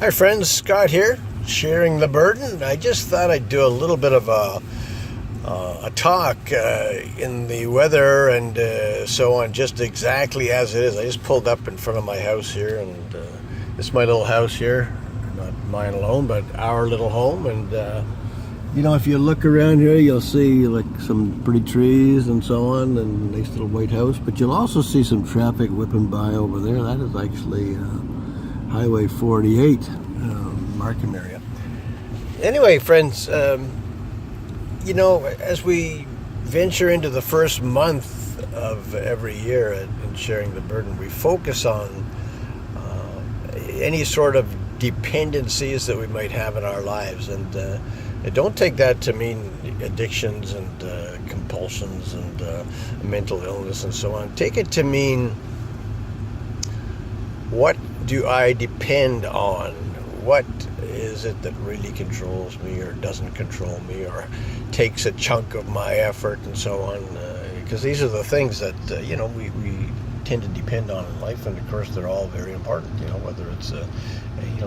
Hi friends, Scott here, sharing the burden. I just thought I'd do a little bit of a talk in the weather and so on, just exactly as it is. I just pulled up in front of my house here, and this is my little house here, not mine alone, but our little home. And if you look around here, you'll see like some pretty trees and so on, and a nice little white house. But you'll also see some traffic whipping by over there. That is actually Highway 48, Markham area. Anyway, friends, as we venture into the first month of every year in sharing the burden, we focus on any sort of dependencies that we might have in our lives. And don't take that to mean addictions and compulsions and mental illness and so on. Take it to mean, what do I depend on? What is it that really controls me or doesn't control me or takes a chunk of my effort and so on? Because these are the things that, we tend to depend on in life. And of course, they're all very important, whether it's a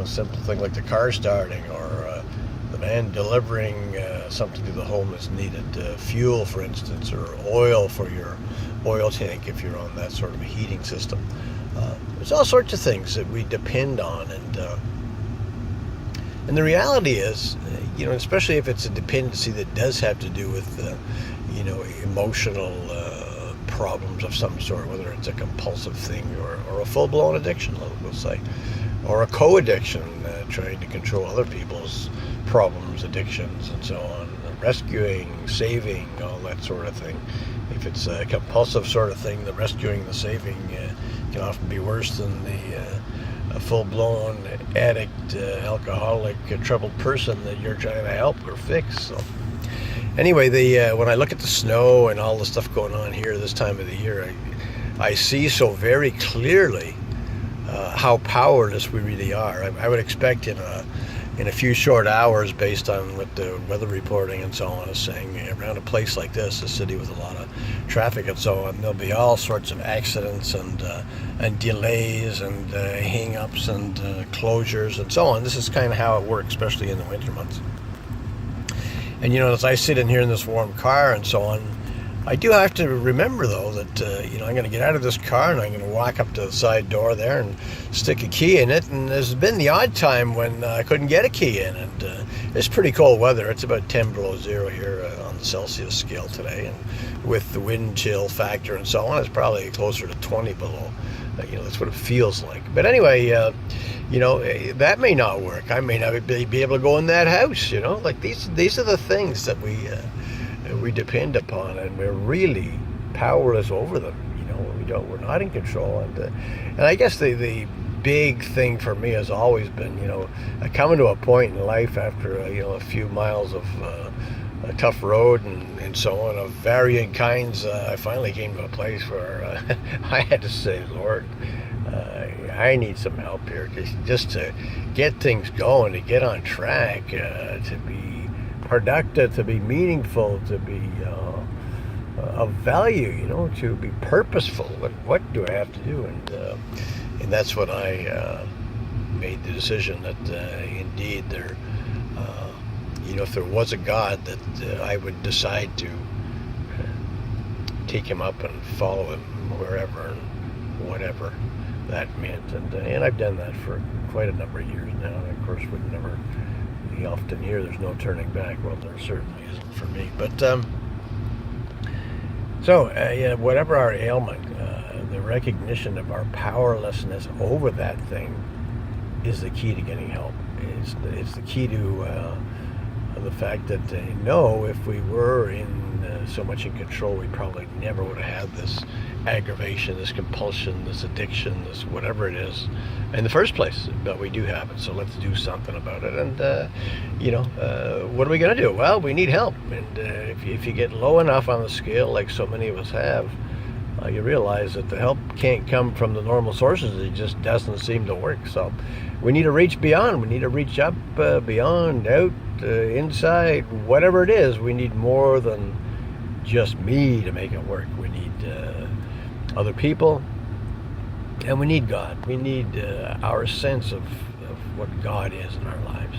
simple thing like the car starting, or the man delivering something to the home that's needed, fuel, for instance, or oil for your oil tank if you're on that sort of a heating system. There's all sorts of things that we depend on, and the reality is, especially if it's a dependency that does have to do with, emotional problems of some sort, whether it's a compulsive thing or a full-blown addiction, we'll say, or a co-addiction, trying to control other people's problems, addictions, and so on, rescuing, saving, all that sort of thing. If it's a compulsive sort of thing, the rescuing, the saving can often be worse than a full-blown addict, alcoholic, troubled person that you're trying to help or fix. So anyway, when I look at the snow and all the stuff going on here this time of the year, I see so very clearly how powerless we really are. I would expect in a few short hours, based on what the weather reporting and so on is saying, around a place like this, a city with a lot of traffic and so on, there'll be all sorts of accidents and delays and hang-ups and closures and so on. This is kind of how it works, especially in the winter months. And as I sit in here in this warm car and so on, I do have to remember, though, that I'm going to get out of this car and I'm going to walk up to the side door there and stick a key in it. And there's been the odd time when I couldn't get a key in, and it's pretty cold weather. It's about 10 below zero here on the Celsius scale today, and with the wind chill factor and so on, it's probably closer to 20 below. That's what it feels like. But anyway, that may not work. I may not be able to go in that house. Like these are the things that we depend upon, and we're really powerless over them. We're not in control. And I guess the big thing for me has always been, coming to a point in life after a few miles of a tough road and so on, of varying kinds. I finally came to a place where I had to say, Lord, I need some help here, just to get things going, to get on track, to be productive, to be meaningful, to be of value, to be purposeful. What do I have to do? And that's when I made the decision that indeed there, if there was a God, that I would decide to take him up and follow him wherever and whatever that meant. And I've done that for quite a number of years now. And of course, we often hear there's no turning back. Well, there certainly isn't for me. But whatever our ailment, the recognition of our powerlessness over that thing is the key to getting help. It's the key to the fact that if we were so much in control, we probably never would have had this aggravation, this compulsion, this addiction, this whatever it is in the first place. But we do have it, so let's do something about it. And what are we going to do? Well, we need help. And if you get low enough on the scale, like so many of us have, you realize that the help can't come from the normal sources. It just doesn't seem to work. So we need to reach beyond. We need to reach up, beyond, out, inside, whatever it is. We need more than just me to make it work. We need other people, and we need God. We need our sense of what God is in our lives.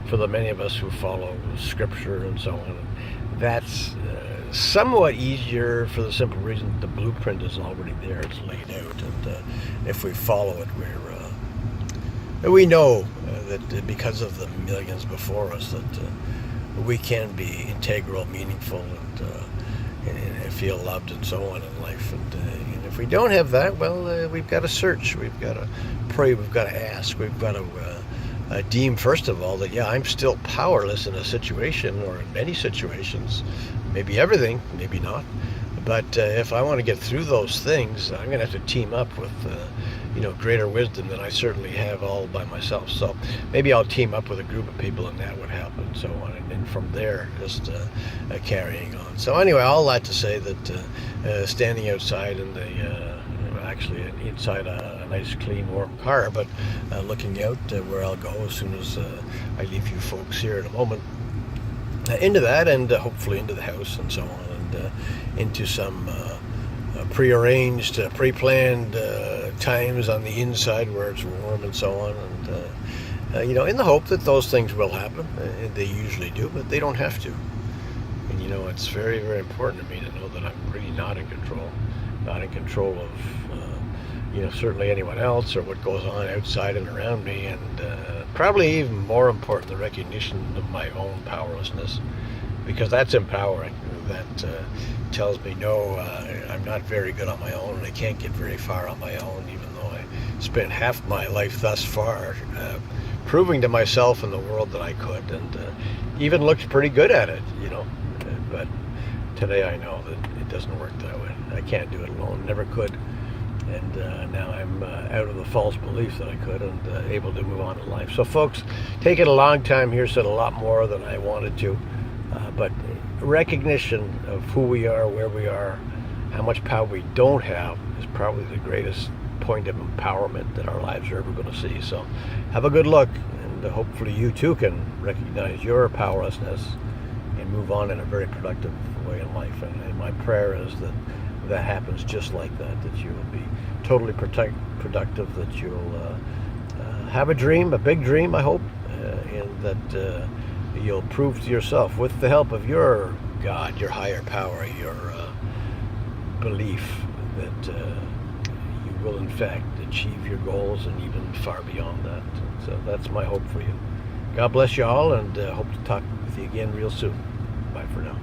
For the many of us who follow Scripture and so on, that's somewhat easier for the simple reason the blueprint is already there. It's laid out, and if we follow it, we know that because of the millions before us, that we can be integral, meaningful, and feel loved and so on in life. And if we don't have that, well, we've got to search, we've got to pray, we've got to ask, we've got to deem, first of all, that, yeah, I'm still powerless in a situation, or in many situations, maybe everything, maybe not. But if I want to get through those things, I'm going to have to team up with greater wisdom than I certainly have all by myself. So maybe I'll team up with a group of people, and that would help, and so on. And then from there, just carrying on. So anyway, all that to say that standing outside in the actually inside a nice, clean, warm car, but looking out where I'll go as soon as I leave you folks here in a moment, into that, and hopefully into the house and so on, and into some prearranged, pre-planned times on the inside where it's warm and so on, and in the hope that those things will happen. They usually do, but they don't have to. And it's very, very important to me to know that I'm really not in control of certainly anyone else or what goes on outside and around me, and probably even more important, the recognition of my own powerlessness, because that's empowering. That tells me, no, I'm not very good on my own, and I can't get very far on my own, even though I spent half my life thus far proving to myself and the world that I could, and even looked pretty good at it, but today I know that it doesn't work that way. I can't do it alone, never could. And now I'm out of the false belief that I could, and able to move on in life. So folks, taking a long time here, said a lot more than I wanted to, but recognition of who we are, where we are, how much power we don't have is probably the greatest point of empowerment that our lives are ever going to see. So have a good look, and hopefully you too can recognize your powerlessness and move on in a very productive way in life. And my prayer is that happens just like that you will be totally productive, that you'll have a dream, a big dream, I hope, and that you'll prove to yourself, with the help of your God, your higher power, your belief, that you will in fact achieve your goals, and even far beyond that. So that's my hope for you. God bless you all, and hope to talk with you again real soon. Bye for now.